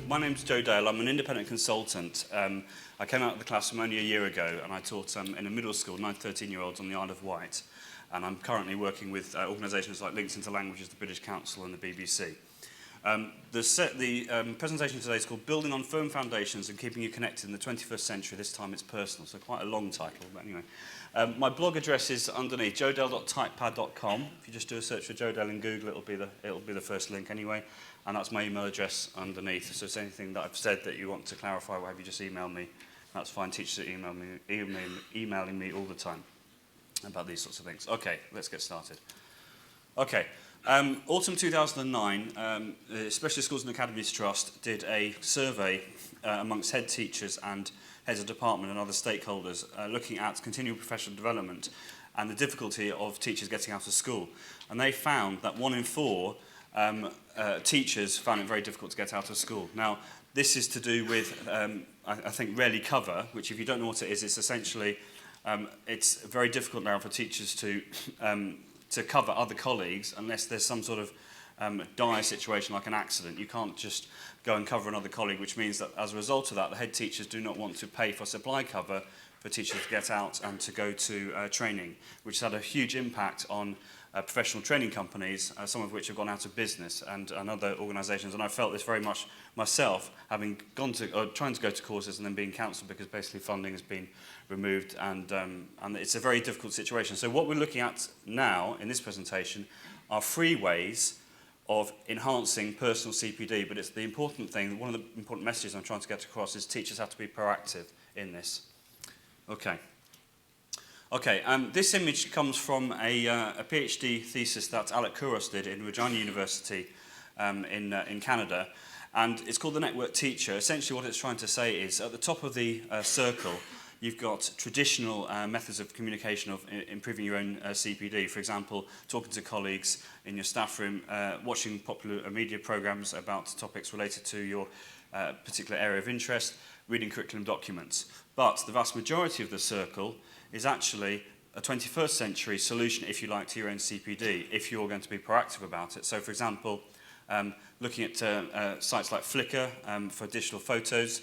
My name's Joe Dale. I'm an independent consultant. I came out of the classroom only a year ago, and I taught in a middle school, 9 to 13-year-olds on the Isle of Wight. And I'm currently working with organisations like Links into Languages, the British Council and the BBC. The presentation today is called Building on Firm Foundations and Keeping You Connected in the 21st Century. This time it's personal, so quite a long title, but anyway. My blog address is underneath, joedale.typepad.com. If you just do a search for Joe Dale in Google, it'll be the first link anyway. And that's my email address underneath. So if there's anything that I've said that you want to clarify, or have you just email me. That's fine. Teachers are emailing me all the time about these sorts of things. Okay, let's get started. Okay. Autumn 2009, the Specialist Schools and Academies Trust did a survey amongst head teachers and heads of department and other stakeholders looking at continual professional development and the difficulty of teachers getting out of school. And they found that 1 in 4 teachers found it very difficult to get out of school. Now, this is to do with, I think, rarely cover, which if you don't know what it is, it's essentially, it's very difficult now for teachers to cover other colleagues unless there's some sort of dire situation like an accident. You can't just go and cover another colleague, which means that as a result of that, the head teachers do not want to pay for supply cover for teachers to get out and to go to training, which has had a huge impact on professional training companies, some of which have gone out of business, and other organisations. And I felt this very much myself, having gone to, or trying to go to courses and then being counselled because basically funding has been removed, and it's a very difficult situation. So what we're looking at now in this presentation are 3 ways of enhancing personal CPD, but it's the important thing, one of the important messages I'm trying to get across is teachers have to be proactive in this. Okay, this image comes from a PhD thesis that Alec Kouros did in Regina University in Canada, and it's called The Network Teacher. Essentially what it's trying to say is, at the top of the circle, you've got traditional methods of communication of improving your own CPD. For example, talking to colleagues in your staff room, watching popular media programs about topics related to your particular area of interest, reading curriculum documents. But the vast majority of the circle is actually a 21st century solution, if you like, to your own CPD, if you're going to be proactive about it. So, for example, looking at sites like Flickr for digital photos,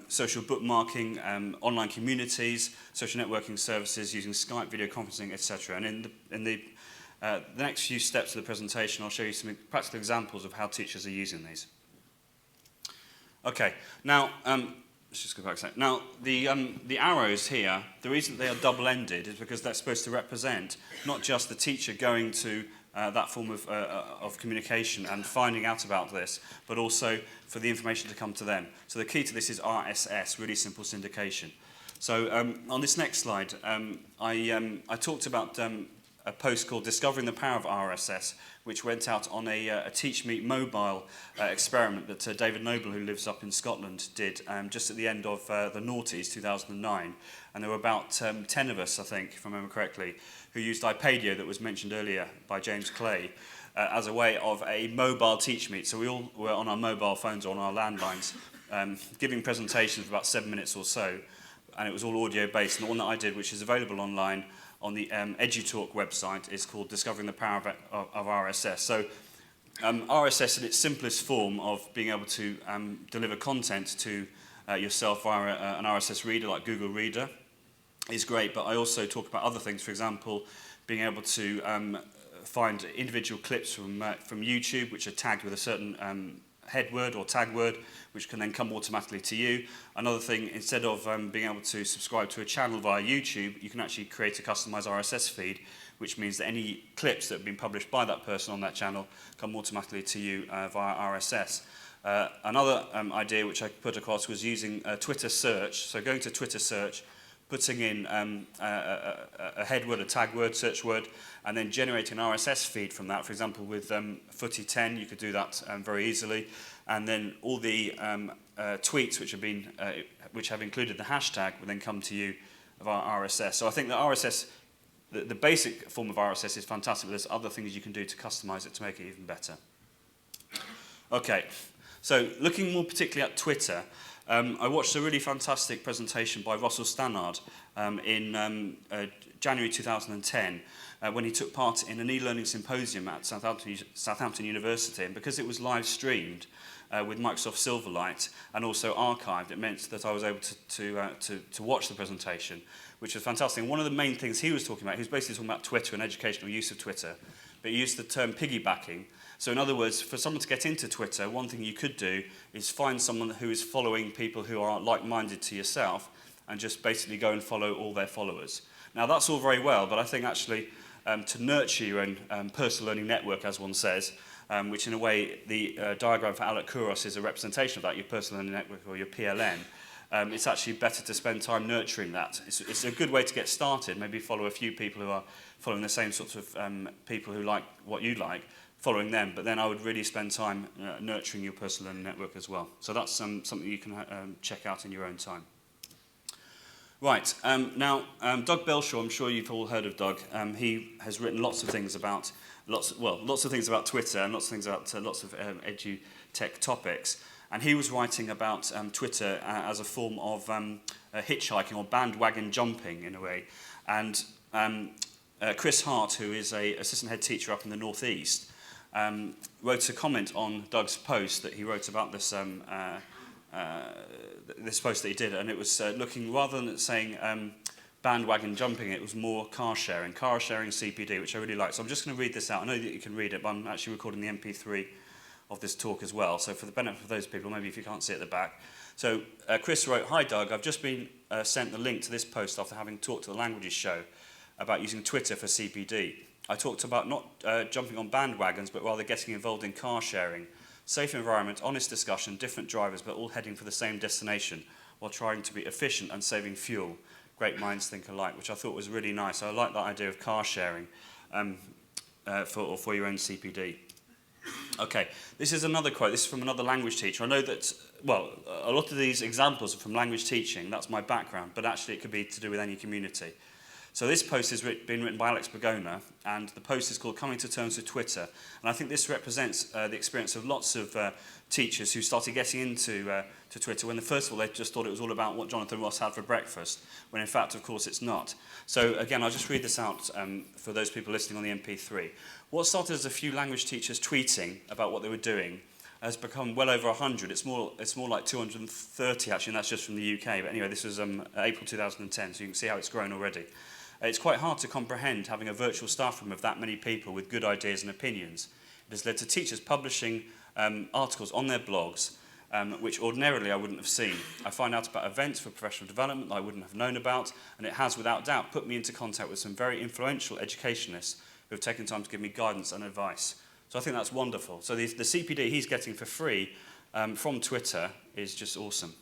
social bookmarking, online communities, social networking services using Skype, video conferencing, etc. And in the next few steps of the presentation, I'll show you some practical examples of how teachers are using these. Okay, now, let's just go back a second. Now, the arrows here, the reason they are double-ended is because they're supposed to represent not just the teacher going to that form of communication and finding out about this, but also for the information to come to them. So the key to this is RSS, really simple syndication. So on this next slide, I talked about a post called Discovering the Power of RSS, which went out on a Teach Meet mobile experiment that David Noble, who lives up in Scotland, did just at the end of the noughties, 2009. And there were about 10 of us, I think, if I remember correctly, who used iPadio that was mentioned earlier by James Clay as a way of a mobile Teach Meet. So we all were on our mobile phones or on our landlines giving presentations for about 7 minutes or so. And it was all audio-based. And the one that I did, which is available online, on the EduTalk website, is called Discovering the Power of RSS. So RSS in its simplest form of being able to deliver content to yourself via an RSS reader like Google Reader is great, but I also talk about other things. For example, being able to find individual clips from YouTube which are tagged with a certain head word or tag word, which can then come automatically to you. Another thing, instead of being able to subscribe to a channel via YouTube, you can actually create a customized RSS feed, which means that any clips that have been published by that person on that channel come automatically to you via RSS. Another idea which I put across was using Twitter search. So going to Twitter search, putting in a head word, a tag word, search word, and then generating an RSS feed from that. For example, with Footy 10, you could do that very easily. And then all the tweets which have included the hashtag will then come to you via RSS. So I think that RSS, the basic form of RSS is fantastic, but there's other things you can do to customize it to make it even better. Okay, so looking more particularly at Twitter, I watched a really fantastic presentation by Russell Stannard in January 2010, when he took part in an e-learning symposium at Southampton University, and because it was live streamed with Microsoft Silverlight and also archived, it meant that I was able to watch the presentation, which was fantastic. And one of the main things he was talking about, he was basically talking about Twitter and educational use of Twitter, but he used the term piggybacking. So in other words, for someone to get into Twitter, one thing you could do is find someone who is following people who are like-minded to yourself and just basically go and follow all their followers. Now that's all very well, but I think actually to nurture your own personal learning network, as one says, which in a way the diagram for Alec Kouros is a representation of that, your personal learning network or your PLN, it's actually better to spend time nurturing that. It's a good way to get started, maybe follow a few people who are following the same sorts of people who like what you like, following them, but then I would really spend time nurturing your personal learning network as well. So that's something you can check out in your own time. Right, now Doug Belshaw, I'm sure you've all heard of Doug. He has written lots of things about lots of things about Twitter and lots of things about lots of edu-tech topics. And he was writing about Twitter as a form of hitchhiking or bandwagon jumping in a way. And Chris Hart, who is an assistant head teacher up in the Northeast, wrote a comment on Doug's post that he wrote about this this post that he did, and it was looking, rather than saying bandwagon jumping, it was more car sharing CPD, which I really like. So I'm just going to read this out. I know that you can read it, but I'm actually recording the MP3 of this talk as well. So for the benefit of those people, maybe if you can't see at the back. So Chris wrote, "Hi Doug, I've just been sent the link to this post after having talked to the Languages Show about using Twitter for CPD. I talked about not jumping on bandwagons, but rather getting involved in car sharing. Safe environment, honest discussion, different drivers, but all heading for the same destination while trying to be efficient and saving fuel. Great minds think alike," which I thought was really nice. I like that idea of car sharing for your own CPD. Okay, this is another quote. This is from another language teacher. I know that, well, a lot of these examples are from language teaching. That's my background, but actually it could be to do with any community. So this post has been written by Alex Bogona, and the post is called "Coming to Terms with Twitter." And I think this represents the experience of lots of teachers who started getting into to Twitter when, first of all, they just thought it was all about what Jonathan Ross had for breakfast, when in fact, of course, it's not. So again, I'll just read this out for those people listening on the MP3. What started as a few language teachers tweeting about what they were doing has become well over 100. It's more like 230, actually, and that's just from the UK. But anyway, this was April 2010, so you can see how it's grown already. It's quite hard to comprehend having a virtual staff room of that many people with good ideas and opinions. It has led to teachers publishing articles on their blogs, which ordinarily I wouldn't have seen. I find out about events for professional development that I wouldn't have known about, and it has, without doubt, put me into contact with some very influential educationists who have taken time to give me guidance and advice. So I think that's wonderful. So the CPD he's getting for free from Twitter is just awesome.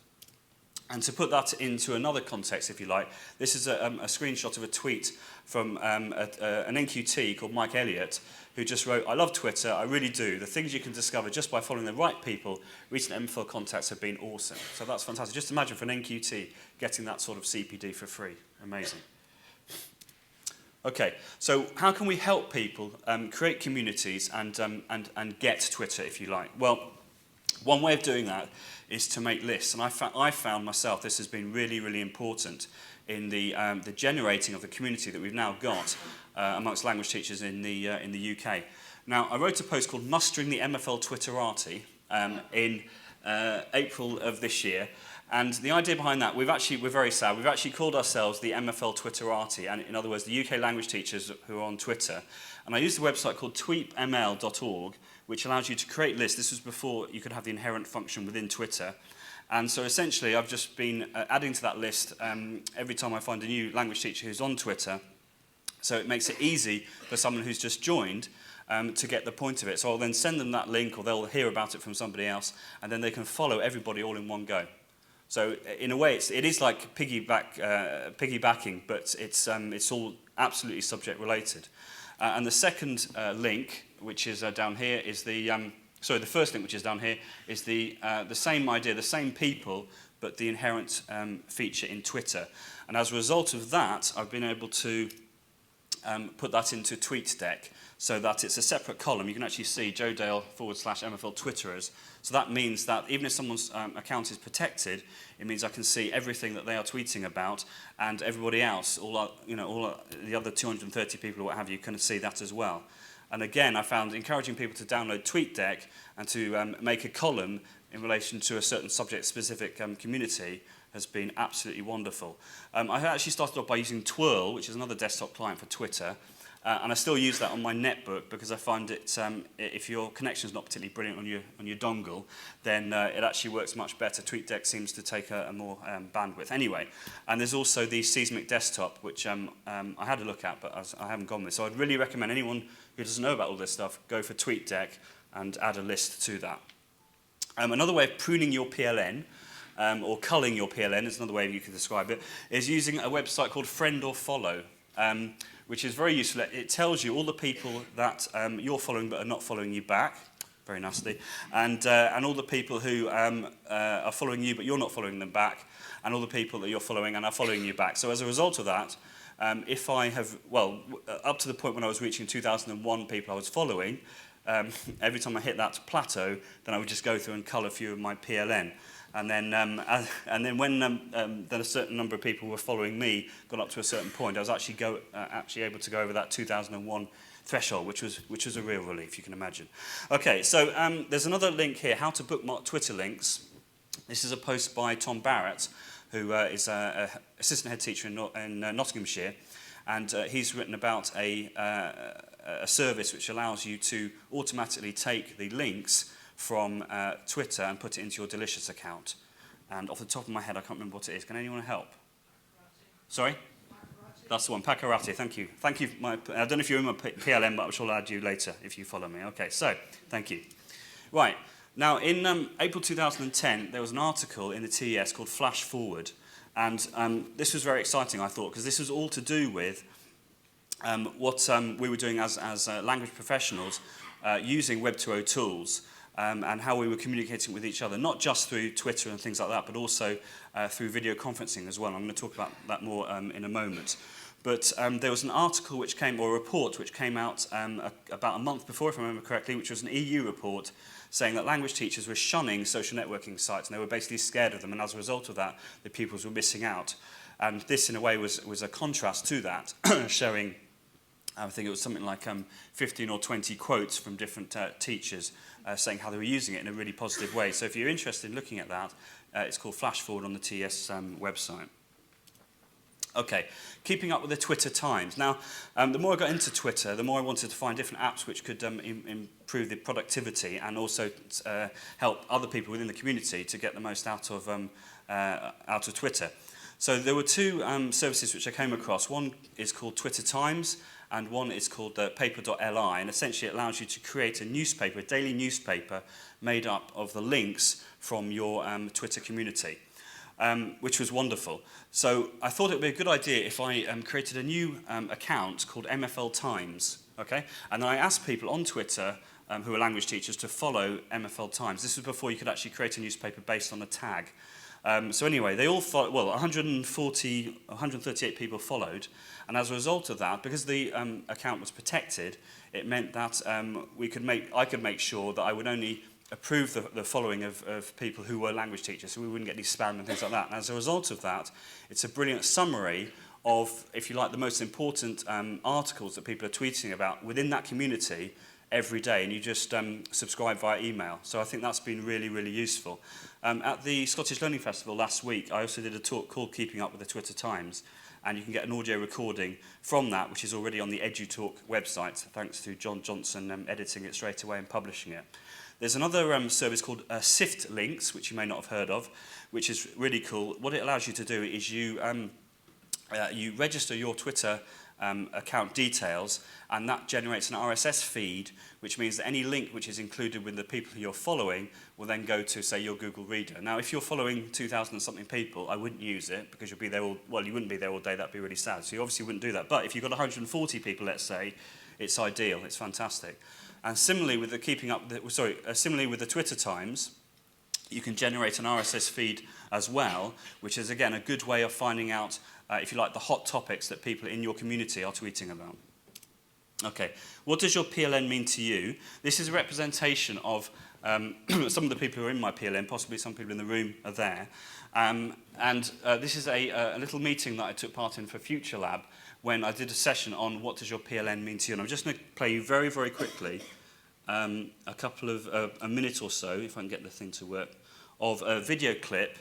And to put that into another context, if you like, this is a screenshot of a tweet from an NQT called Mike Elliott, who just wrote, "I love Twitter, I really do. The things you can discover just by following the right people. Recent MPhil contacts have been awesome." So that's fantastic. Just imagine for an NQT getting that sort of CPD for free. Amazing. Okay, so how can we help people create communities and get Twitter, if you like? Well, one way of doing that is to make lists, and I found myself this has been really, really important in the generating of the community that we've now got amongst language teachers in the UK. Now, I wrote a post called "Mustering the MFL Twitterati" in April of this year, and the idea behind that, we're very sad. We've actually called ourselves the MFL Twitterati, and in other words, the UK language teachers who are on Twitter. And I used a website called tweepml.org, which allows you to create lists. This was before you could have the inherent function within Twitter. And so essentially, I've just been adding to that list every time I find a new language teacher who's on Twitter. So it makes it easy for someone who's just joined to get the point of it. So I'll then send them that link, or they'll hear about it from somebody else, and then they can follow everybody all in one go. So in a way, it is like piggybacking, but it's all absolutely subject related. And the second link, which is down here, is the first link, which is down here, is the same idea, the same people, but the inherent feature in Twitter. And as a result of that, I've been able to put that into TweetDeck so that it's a separate column. You can actually see Joe Dale /MFL Twitterers. So that means that even if someone's account is protected, it means I can see everything that they are tweeting about, and everybody else, all the other 230 people or what have you, can see that as well. And again, I found encouraging people to download TweetDeck and to make a column in relation to a certain subject-specific community has been absolutely wonderful. I actually started off by using Twirl, which is another desktop client for Twitter, and I still use that on my netbook because I find it, if your connection is not particularly brilliant on your dongle, then it actually works much better. TweetDeck seems to take a more bandwidth. Anyway, and there's also the Seismic Desktop, which I had a look at, but I haven't gone with. So I'd really recommend anyone who doesn't know about all this stuff, go for TweetDeck and add a list to that. Another way of pruning your PLN, or culling your PLN is another way you can describe it, is using a website called Friend or Follow, which is very useful. It tells you all the people that you're following but are not following you back, very nasty, and all the people who are following you but you're not following them back, and all the people that you're following and are following you back. So as a result of that, if I have, up to the point when I was reaching 2001 people I was following, every time I hit that plateau, then I would just go through and cull a few of my PLN. And then when then a certain number of people were following me, got up to a certain point, I was actually able to go over that 2001 threshold, which was a real relief, you can imagine. Okay, so there's another link here, how to bookmark Twitter links. This is a post by Tom Barrett, who is an assistant head teacher in Nottinghamshire, and he's written about a service which allows you to automatically take the links from Twitter and put it into your Delicious account. And off the top of my head, I can't remember what it is. Can anyone help? Sorry? That's the one, Pakarati, thank you. Thank you. I don't know if you're in my PLN, but I'm sure I'll add you later if you follow me. Okay, so, thank you. Right, now in April 2010, there was an article in the TES called Flash Forward. And this was very exciting, I thought, because this was all to do with what we were doing as language professionals using Web 2.0 tools. And how we were communicating with each other, not just through Twitter and things like that, but also through video conferencing as well. I'm going to talk about that more in a moment. But there was an article which came, or a report which came out about a month before, if I remember correctly, which was an EU report saying that language teachers were shunning social networking sites, and they were basically scared of them, and as a result of that, the pupils were missing out. And this, in a way, was a contrast to that, showing, I think it was something like 15 or 20 quotes from different teachers saying how they were using it in a really positive way. So if you're interested in looking at that, it's called Flash Forward on the TS website. Okay, keeping up with the Twitter times. Now, the more I got into Twitter, the more I wanted to find different apps which could improve the productivity and also help other people within the community to get the most out of Twitter. So there were two services which I came across. One is called Twitter Times, and one is called paper.li, and essentially it allows you to create a newspaper, a daily newspaper, made up of the links from your Twitter community, which was wonderful. So I thought it would be a good idea if I created a new account called MFL Times, okay? And then I asked people on Twitter who are language teachers to follow MFL Times. This was before you could actually create a newspaper based on a tag. So anyway, they all followed, 138 people followed, and as a result of that, because the account was protected, it meant that I could make sure that I would only approve the following of people who were language teachers, so we wouldn't get any spam and things like that. And as a result of that, it's a brilliant summary of, if you like, the most important articles that people are tweeting about within that community every day, and you just subscribe via email. So I think that's been really, really useful. At the Scottish Learning Festival last week, I also did a talk called Keeping Up with the Twitter Times, and you can get an audio recording from that, which is already on the EduTalk website, thanks to John Johnson editing it straight away and publishing it. There's another service called Sift Links, which you may not have heard of, which is really cool. What it allows you to do is you register your Twitter account details, and that generates an RSS feed, which means that any link which is included with the people who you're following will then go to, say, your Google Reader. Now, if you're following 2,000 and something people, I wouldn't use it, because you'll be there you wouldn't be there all day, that'd be really sad. So you obviously wouldn't do that. But if you've got 140 people, let's say, it's ideal, it's fantastic. And similarly with similarly with the Twitter Times, you can generate an RSS feed as well, which is, again, a good way of finding out, if you like, the hot topics that people in your community are tweeting about. Okay, what does your PLN mean to you? This is a representation of some of the people who are in my PLN, possibly some people in the room are there. This is a little meeting that I took part in for Future Lab when I did a session on what does your PLN mean to you. And I'm just going to play you very, very quickly a couple of, a minute or so, if I can get the thing to work, of a video clip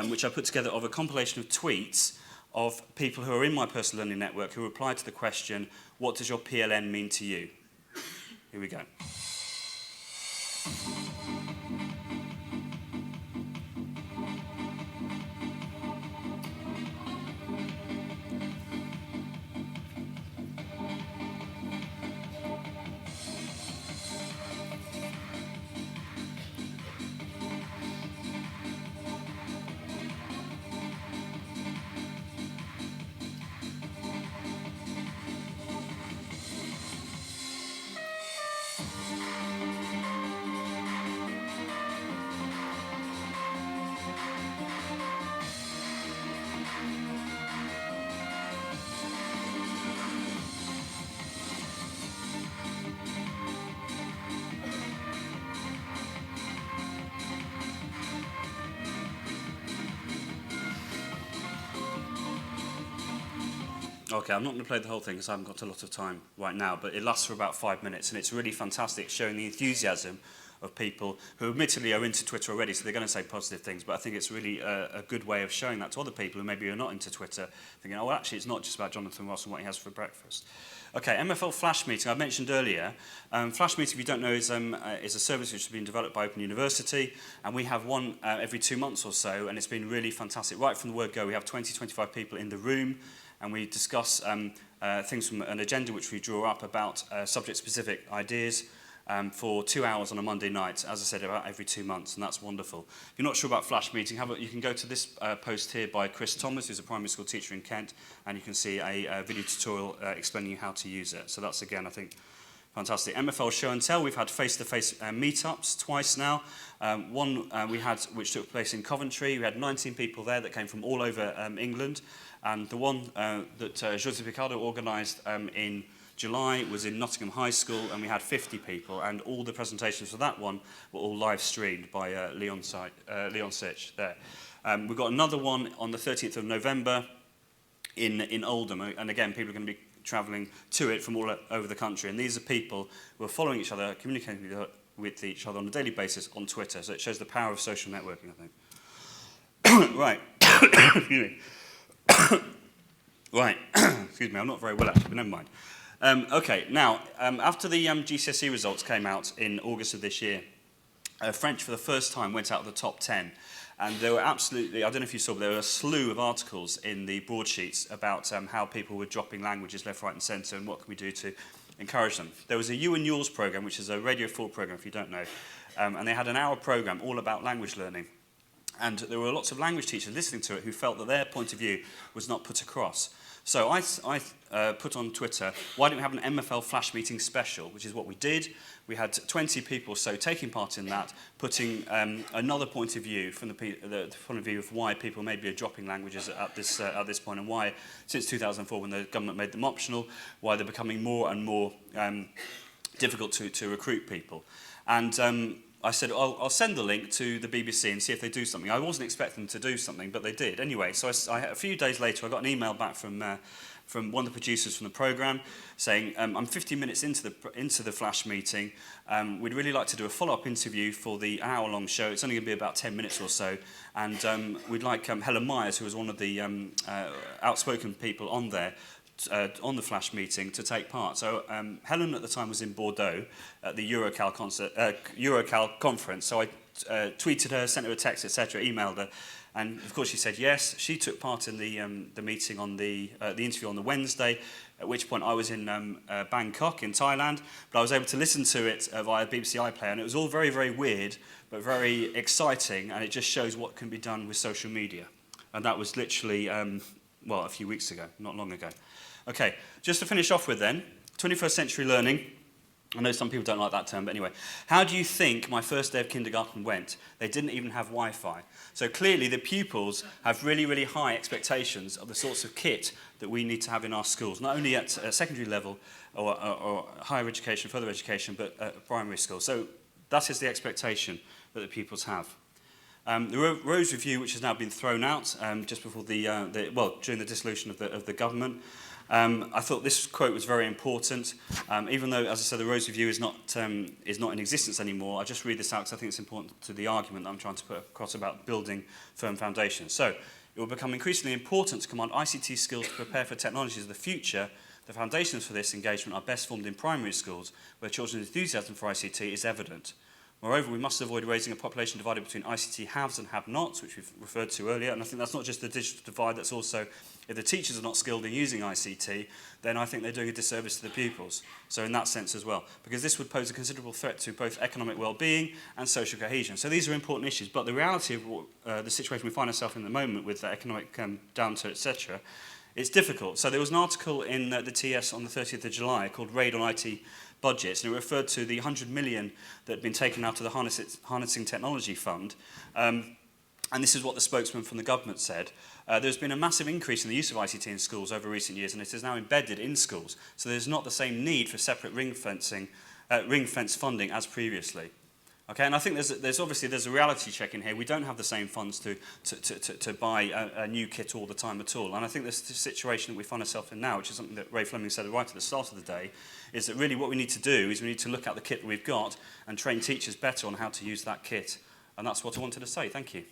which I put together of a compilation of tweets of people who are in my personal learning network who replied to the question, what does your PLN mean to you? Here we go. Okay, I'm not going to play the whole thing because I haven't got a lot of time right now, but it lasts for about 5 minutes, and it's really fantastic, showing the enthusiasm of people who admittedly are into Twitter already, so they're going to say positive things, but I think it's really a good way of showing that to other people who maybe are not into Twitter, thinking, oh, well, actually, it's not just about Jonathan Ross and what he has for breakfast. Okay, MFL Flash Meeting, I mentioned earlier. Flash Meeting, if you don't know, is a service which has been developed by Open University, and we have one every 2 months or so, and it's been really fantastic. Right from the word go, we have 20, 25 people in the room, and we discuss things from an agenda which we draw up about subject-specific ideas for 2 hours on a Monday night, as I said, about every 2 months, and that's wonderful. If you're not sure about Flash Meeting, you can go to this post here by Chris Thomas, who's a primary school teacher in Kent, and you can see a video tutorial explaining how to use it. So that's, again, I think, fantastic. MFL Show and Tell, we've had face-to-face meetups twice now. One we had, which took place in Coventry, we had 19 people there that came from all over England. And the one that José Picardo organised in July was in Nottingham High School, and we had 50 people, and all the presentations for that one were all live streamed by Leon Ulcc there. We've got another one on the 13th of November in Oldham, and again, people are going to be travelling to it from all over the country, and these are people who are following each other, communicating with each other on a daily basis on Twitter, so it shows the power of social networking, I think. Right. Excuse me. Right, excuse me, I'm not very well actually, but never mind. Okay, now, after the GCSE results came out in August of this year, French for the first time went out of the top 10. And there were absolutely, I don't know if you saw, but there were a slew of articles in the broadsheets about how people were dropping languages left, right and centre and what can we do to encourage them. There was a You and Yours programme, which is a Radio 4 programme if you don't know, and they had an hour programme all about language learning. And there were lots of language teachers listening to it who felt that their point of view was not put across. So I put on Twitter, why don't we have an MFL Flash Meeting special, which is what we did. We had 20 people or so taking part in that, putting another point of view from the point of view of why people maybe are dropping languages at this point, and why, since 2004, when the government made them optional, why they're becoming more and more difficult to recruit people. And I said, I'll send the link to the BBC and see if they do something. I wasn't expecting them to do something, but they did. Anyway, so a few days later, I got an email back from one of the producers from the programme saying, I'm 15 minutes into the Flash Meeting. We'd really like to do a follow-up interview for the hour-long show. It's only going to be about 10 minutes or so. And we'd like Helen Myers, who was one of the outspoken people on there, on the Flash Meeting to take part. So Helen at the time was in Bordeaux at the Eurocal conference. So I tweeted her, sent her a text, etc., emailed her, and of course she said yes. She took part in the meeting on the interview on the Wednesday. At which point I was in Bangkok in Thailand, but I was able to listen to it via BBC iPlayer, and it was all very, very weird, but very exciting, and it just shows what can be done with social media. And that was literally, a few weeks ago, not long ago. Okay, just to finish off with then, 21st century learning. I know some people don't like that term, but anyway. How do you think my first day of kindergarten went? They didn't even have Wi-Fi. So clearly the pupils have really, really high expectations of the sorts of kit that we need to have in our schools, not only at secondary level or higher education, further education, but at primary school. So that is the expectation that the pupils have. The Rose Review, which has now been thrown out just before during the dissolution of the government, I thought this quote was very important. Even though, as I said, the Rose Review is not in existence anymore, I'll just read this out because I think it's important to the argument that I'm trying to put across about building firm foundations. So, it will become increasingly important to command ICT skills to prepare for technologies of the future. The foundations for this engagement are best formed in primary schools, where children's enthusiasm for ICT is evident. Moreover, we must avoid raising a population divided between ICT haves and have-nots, which we've referred to earlier. And I think that's not just the digital divide, that's also, if the teachers are not skilled in using ICT, then I think they're doing a disservice to the pupils. So in that sense as well, because this would pose a considerable threat to both economic well-being and social cohesion. So these are important issues, but the reality of the situation we find ourselves in at the moment with the economic downturn, etc., it's difficult. So there was an article in the TS on the 30th of July called Raid on IT Budgets, and it referred to the 100 million that had been taken out of the Harnessing Technology Fund. And this is what the spokesman from the government said. There's been a massive increase in the use of ICT in schools over recent years, and it is now embedded in schools. So there's not the same need for separate ring-fence funding as previously. Okay, and I think there's a reality check in here. We don't have the same funds to buy a new kit all the time at all. And I think this situation that we find ourselves in now, which is something that Ray Fleming said right at the start of the day, is that really what we need to do is we need to look at the kit that we've got and train teachers better on how to use that kit. And that's what I wanted to say. Thank you.